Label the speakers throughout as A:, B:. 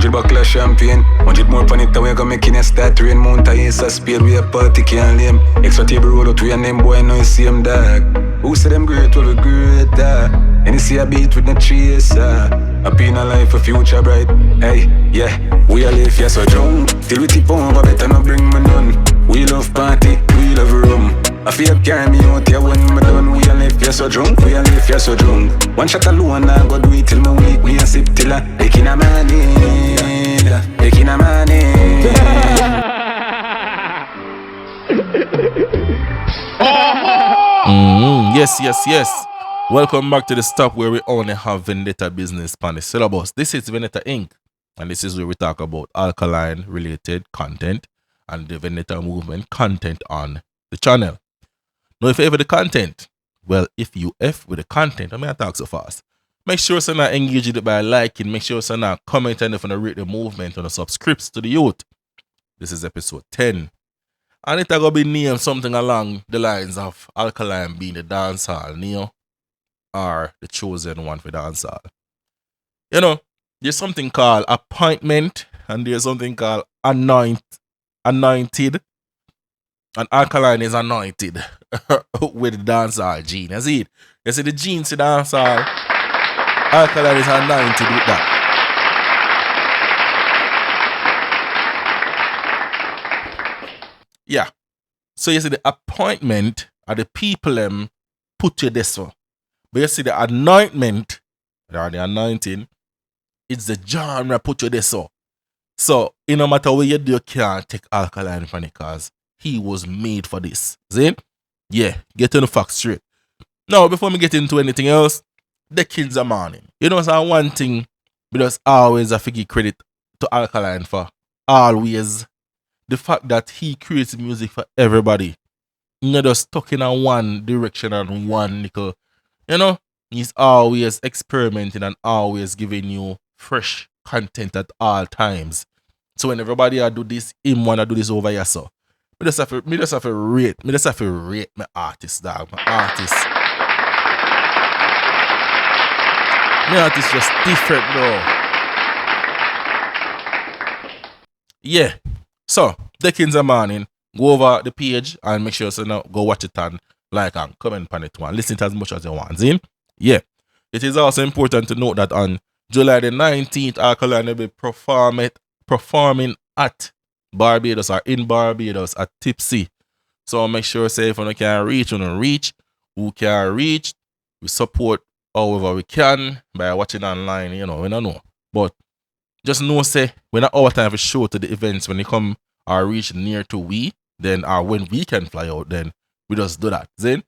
A: 100 buckle of champagne, 100 more pan it away, go make in a start rain. Mount a ace a spade, we a party can't lame. Extra table roll out, we a name boy, now you see him dog. Who say them great, well we great dog. And you see a beat with no chaser. Happy in a life, a future bright. Hey, yeah, we a live, yeah, so drunk. Till we tip over, better not bring me none. We love party, we love rum. I feel carry me out here when me done. We a live, yeah, so drunk, we a live, yeah, so drunk. One shot alone, I go do it till me weak. We a sip till I taking a money, taking a money.
B: Yes. Welcome back to the stop where we only have Vendetta business on the syllabus. This is Vendetta Ink, and this is where we talk about alkaline related content and the Vendetta movement content on the channel. Now, if you ever the content, well, if you F with the content, I mean, I talk so fast. Make sure so not engage with it by liking. Make sure so not comment and if you rate the movement on the subscripts to the youth. This is episode 10. And it's going to be named something along the lines of Alkaline being the dancehall, Neo, or the chosen one for dancehall. You know, there's something called appointment and there's something called anointed. And Alkaline is anointed with the dancehall gene. You see it? You see the genes to dancehall. Alkaline is anointed with that. Yeah. So you see the appointment are the people put you this for. But you see the anointment or the anointing, it's the genre put you this for. So no matter what you do, you can't take Alkaline from it because he was made for this. See? Yeah, getting the facts straight. Now, before we get into anything else, the kids are morning. You know, so one thing, because always I give credit to Alkaline for always the fact that he creates music for everybody. Not just stuck in a one direction and one nickel. You know, he's always experimenting and always giving you fresh content at all times. So when everybody do this, him wanna do this over here, so. Me just have to rate my artist, dog. My artist just different, bro. Yeah. So, Decades of Morning, go over the page and make sure now go watch it and like and comment on it one. Listen to as much as you want. See? Yeah. It is also important to note that on July the 19th, Alkaline will be performing at Barbados or in Barbados at Tipsy. So make sure say if you can reach, who can reach, we support however we can by watching online, you know, we don't know. But just know say we're not our time for show to the events when they come or reach near to we, then or when we can fly out, then we just do that. Then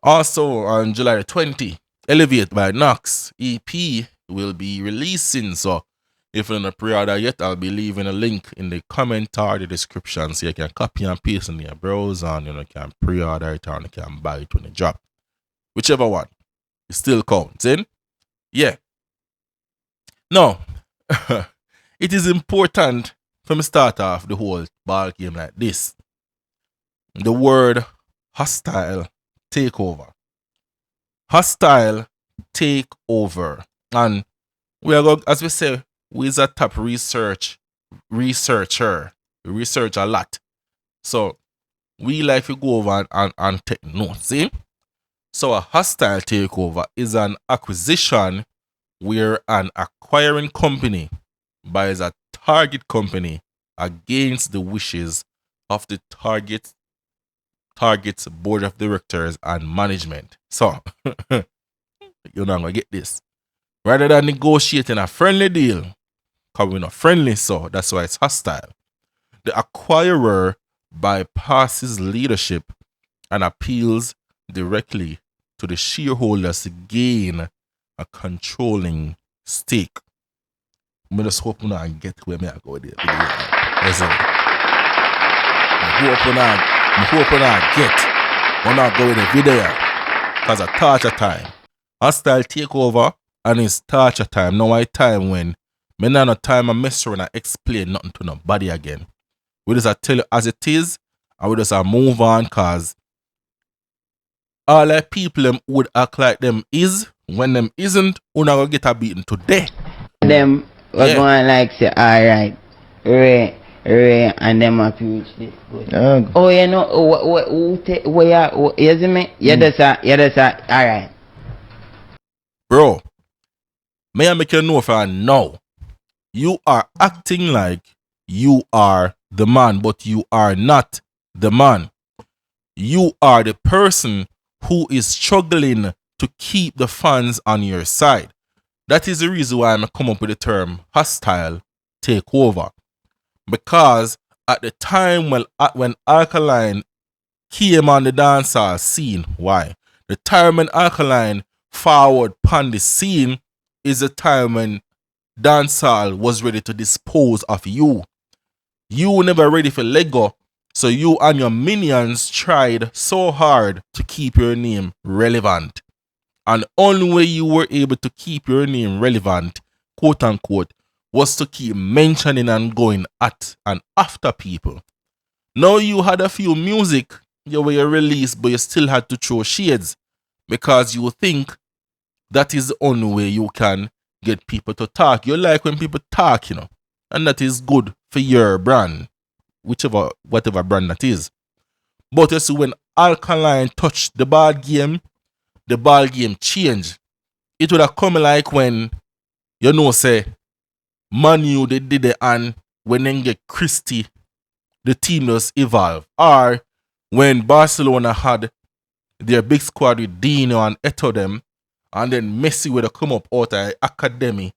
B: also on July the 20th, Elevate by Knox EP will be releasing. So if you're not pre-order yet, I'll be leaving a link in the comment or the description so you can copy and paste in your browser and you can pre-order it or you can buy it when it drop. Whichever one. It still counts, in? Yeah. Now, it is important for me to start off the whole ball game like this. The word hostile takeover. Hostile takeover. And we are going, as we say, we's a top researcher. We research a lot. So we like to go over and take notes. See? So a hostile takeover is an acquisition where an acquiring company buys a target company against the wishes of the target's board of directors and management. So you're not gonna get this. Rather than negotiating a friendly deal, because we're not friendly, so that's why it's hostile. The acquirer bypasses leadership and appeals directly to the shareholders to gain a controlling stake. I just hope I get where I go there. Listen. I hope I get when I go with the video. Because it's torture time. Hostile takeover and it's torture time. Now I time when me not no time I mess around and explain nothing to nobody again. We just tell you as it is and we just move on because all the people them would act like them is when them isn't, we're not gonna get a beating today.
C: Them we're going like say, alright, Ray, and them have to reach this good. Oh, you know, where you see me? Yeah, that's alright.
B: Bro, may I make you know for now? You are acting like you are the man, but you are not the man. You are the person who is struggling to keep the fans on your side. That is the reason why I'm come up with the term hostile takeover. Because at the time when Alkaline came on the dancehall scene, why? The time when Alkaline forward upon the scene is the time when dancehall was ready to dispose of you. You were never ready for Lego, so you and your minions tried so hard to keep your name relevant. And the only way you were able to keep your name relevant, quote unquote, was to keep mentioning and going at and after people. Now you had a few music you were released, but you still had to throw shades because you think that is the only way you can get people to talk. You like when people talk, you know, and that is good for your brand, whatever brand that is. But you see, when Alkaline touched the ball game changed. It would have come like when, you know, say, Manu they did it, and when they get Christie, the team does evolve. Or when Barcelona had their big squad with Dino and Eto them, and then Messi would have come up out of the academy,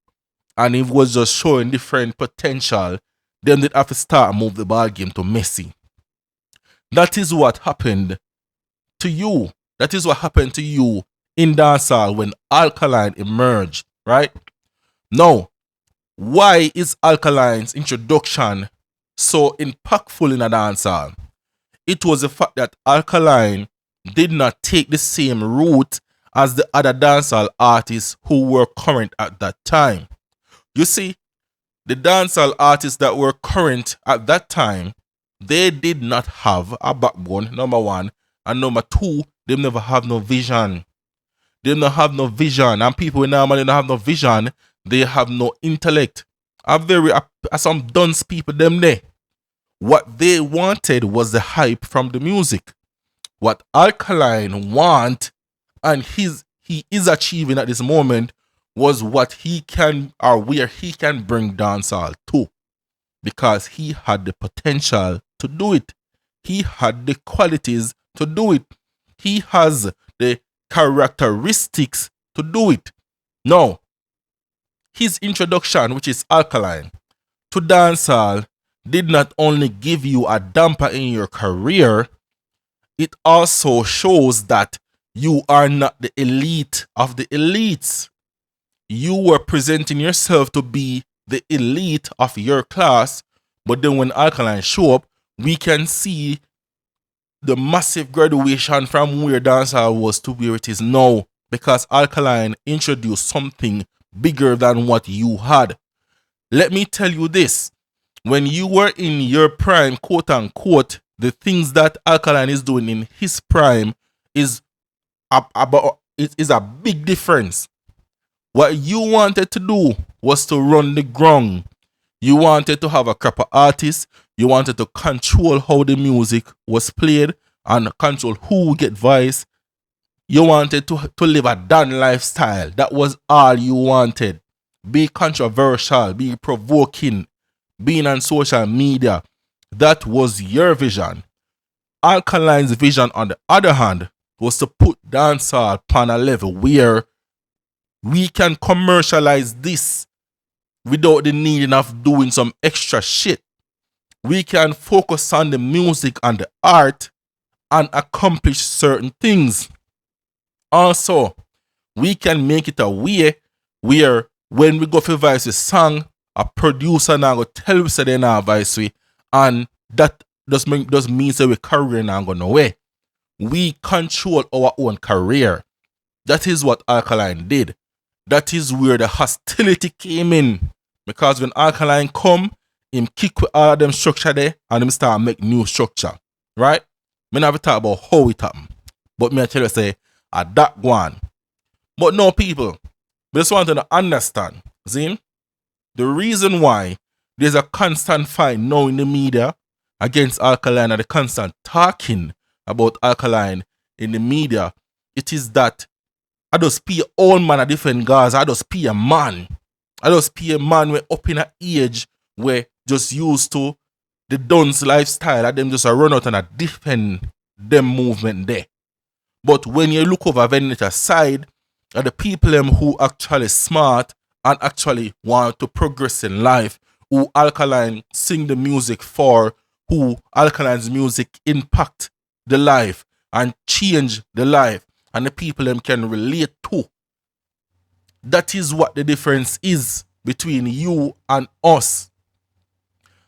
B: and it was just showing different potential, then they'd have to start and move the ball game to Messi. That is what happened to you. That is what happened to you in dancehall when Alkaline emerged, right? Now, why is Alkaline's introduction so impactful in a dancehall? It was the fact that Alkaline did not take the same route as the other dancehall artists who were current at that time. You see, the dancehall artists that were current at that time, they did not have a backbone, number one, and number two, they never have no vision. They don't have no vision, and people who normally don't have no vision, they have no intellect. Some dunce people them there. What they wanted was the hype from the music. What Alkaline want, and he is achieving at this moment, was what he can, or where he can bring dancehall to. Because he had the potential to do it. He had the qualities to do it. He has the characteristics to do it. Now, his introduction, which is Alkaline, to dancehall did not only give you a damper in your career, it also shows that you are not the elite of the elites. You were presenting yourself to be the elite of your class, but then when Alkaline show up, we can see the massive graduation from where dancehall was to where it is now, because Alkaline introduced something bigger than what you had. Let me tell you this. When you were in your prime, quote unquote, the things that Alkaline is doing in his prime is a big difference. What you wanted to do was to run the ground. You wanted to have a crop of artists. You wanted to control how the music was played and control who would get voice. You wanted to live a Dan lifestyle. That was all you wanted. Be controversial, be provoking, being on social media. That was your vision. Alkaline's vision, on the other hand, was to put dancehall upon a level where we can commercialize this without the needing of doing some extra shit. We can focus on the music and the art and accomplish certain things. Also, we can make it a way where when we go for voice with song, a producer now go tell us that they now voice with, and that does mean that we career now go nowhere. We control our own career. That is what Alkaline did. That is where the hostility came in. Because when Alkaline come, him kick with all of them structure there and him start make new structure. Right? Me never talk about how it happen. But me I tell you say, that one. But no people, we just want to understand. See? The reason why there's a constant fight now in the media against Alkaline and the constant talking about Alkaline in the media, it is that I just pay all man a different guys. I just pay a man. I just pay a man where up in an age where just used to the dance lifestyle and them just a run out and a defend them movement there. But when you look over Vendetta side, are the people them who actually smart and actually want to progress in life, who Alkaline sing the music for, who Alkaline's music impact the life and change the life, and the people them can relate to. That is what the difference is between you and us.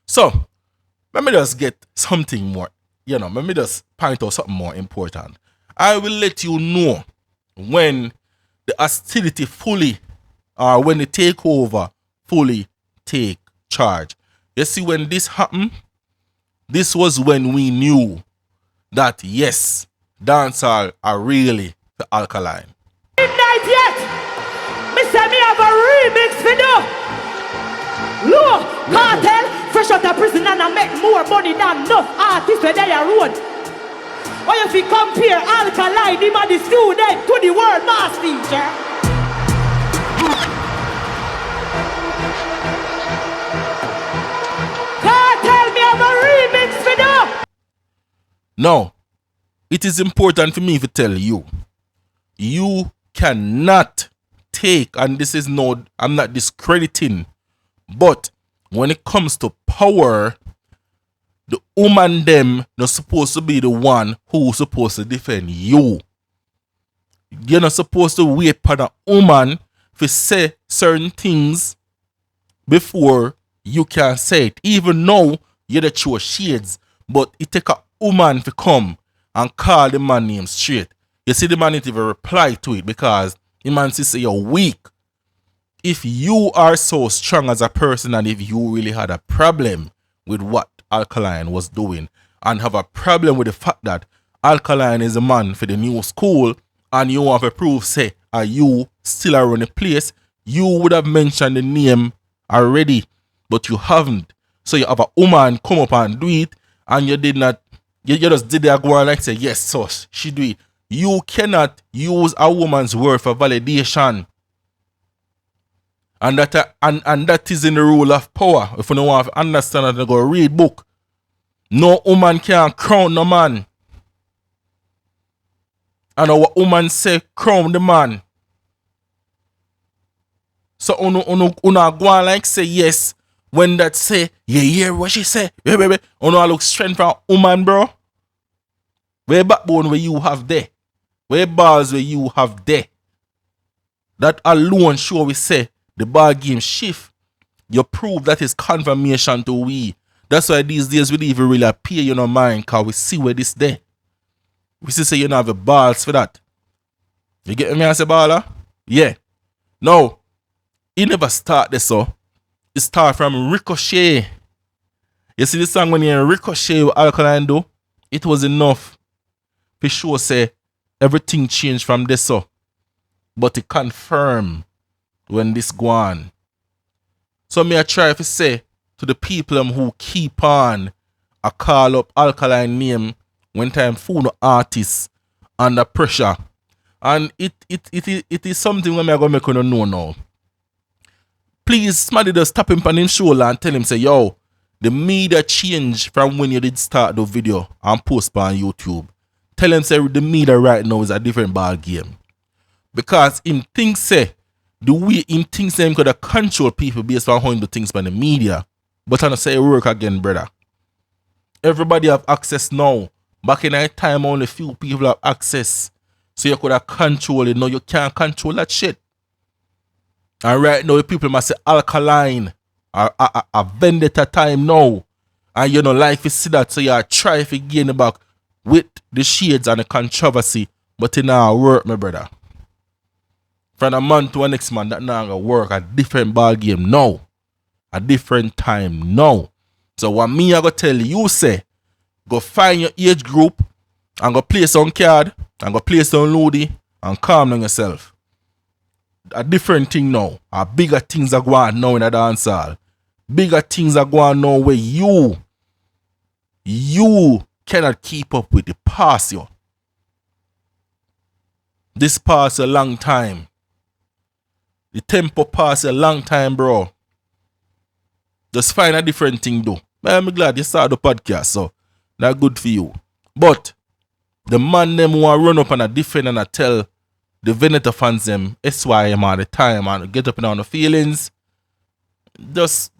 B: So, let me just get something more, let me just point out something more important. I will let you know when the hostility fully, or when the takeover fully take charge. You see, when this happened, this was when we knew that yes, dancehall are really the Alkaline.
D: Midnight yet! Me say me have a remix video. Look, cartel, fresh out of prison and I make more money than enough artists where they are road. Or if you compare Alkaline, him and the student to the world mass teacher. Cartel, me have a remix video.
B: Now, it is important for me to tell you, you cannot take, and this is no, I'm not discrediting, but when it comes to power, the woman them not supposed to be the one who's supposed to defend you. You're not supposed to wait for the woman to say certain things before you can say it. Even though you're the true shades, but it take a woman to come and call the man name straight. You see, the man didn't even reply to it because the man says you're weak. If you are so strong as a person and if you really had a problem with what Alkaline was doing and have a problem with the fact that Alkaline is a man for the new school and you want to prove, say, are you still around the place, you would have mentioned the name already, but you haven't. So you have a woman come up and do it and you did not, you just did that go on like say, yes, so she do it. You cannot use a woman's word for validation. And that is in the rule of power. If you don't want to understand it, go read book. No woman can crown no man. And our woman say crown the man. So uno go on like say yes. When that say, yeah, what she say? Uno look strength for a woman, bro. Where backbone where you have there? Where balls where you have there? That alone show we say the ball game shift. You prove that is confirmation to we. That's why these days we don't even really appear in our mind because we see where this there. We see say you don't have the balls for that. You get me as a baller? Yeah. No. It never start this so. It start from Ricochet. You see this song when you Ricochet with Alkaline do? It was enough. For sure say everything changed from this so. But it confirm when this go on. So me I try to say to the people who keep on a call up Alkaline name when time fool no artists under pressure. And it is something when I'm gonna make you know now. Please somebody just tap him on his shoulder and tell him say, yo, the media change from when you did start the video and post on YouTube. Tell him say the media right now is a different ball game. Because him thinks say the way him thinks him could have control people based on how him do things by the media. But I don't say it work again, brother. Everybody have access now. Back in that time only few people have access. So you could have control it. Now you can't control that shit. And right now people must say Alkaline a vendetta time now. And you know life is see that, so you try to gain it back with the shades and the controversy. But it now work, my brother. From a month to a next month, that now gonna work a different ball game now. A different time now. So what me I go tell you say, go find your age group and go play some card and go play some loody and calm down yourself. a different thing now. A bigger things are going on now in the dancehall. Bigger things are going on now where you cannot keep up with the past, yo. This past a long time. The tempo pass a long time, bro. Just find a different thing, though. I'm glad you started the podcast, so that's good for you. But the man them who are run up and a defend and a tell the Vendetta fans them SYM all the time and get up in on the feelings. Just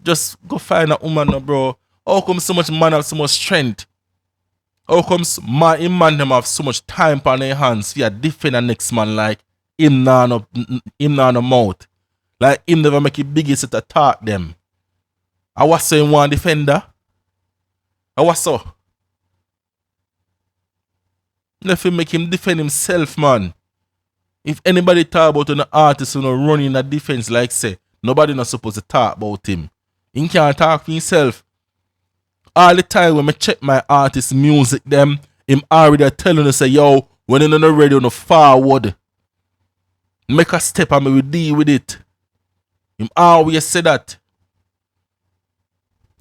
B: go find a woman, bro. How come so much man have so much strength? How come man them have so much time on their hands for defend the next man like him now no mouth. Like him never make it biggest to attack them. I was saying one defender. I was so. Let him make him defend himself, man. If anybody talk about an artist who not running a defense like say, nobody not supposed to talk about him. He can't talk for himself. All the time when I check my artist music them, him already telling us say, yo, when you're not ready on the forward, make a step and we will deal with it. Him always say that.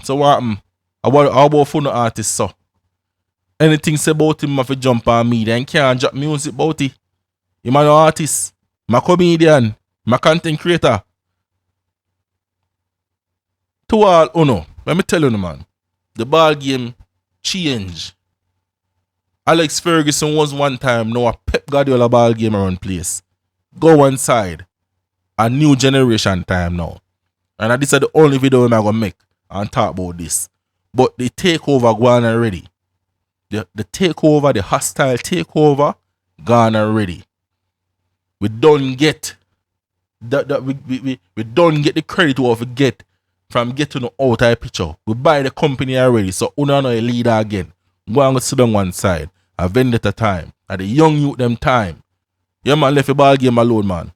B: So what how about for no artist so? Anything say about him have to jump on me, then can't drop music about it. Him an artist, my comedian, my content creator. To all uno, let me tell you man, the ball game change. Alex Ferguson was one time, now a Pep Guardiola ball game around place. Go one side. A new generation time now. And this is the only video I'm gonna make and talk about this. But the takeover gone already. The takeover, the hostile takeover, gone already. We don't get we don't get the credit we get from getting the outer picture. We buy the company already, so we don't know a leader again. Go and sit on one side. A Vendetta time. At the young youth them time. Yeah man, left the ball game alone, man.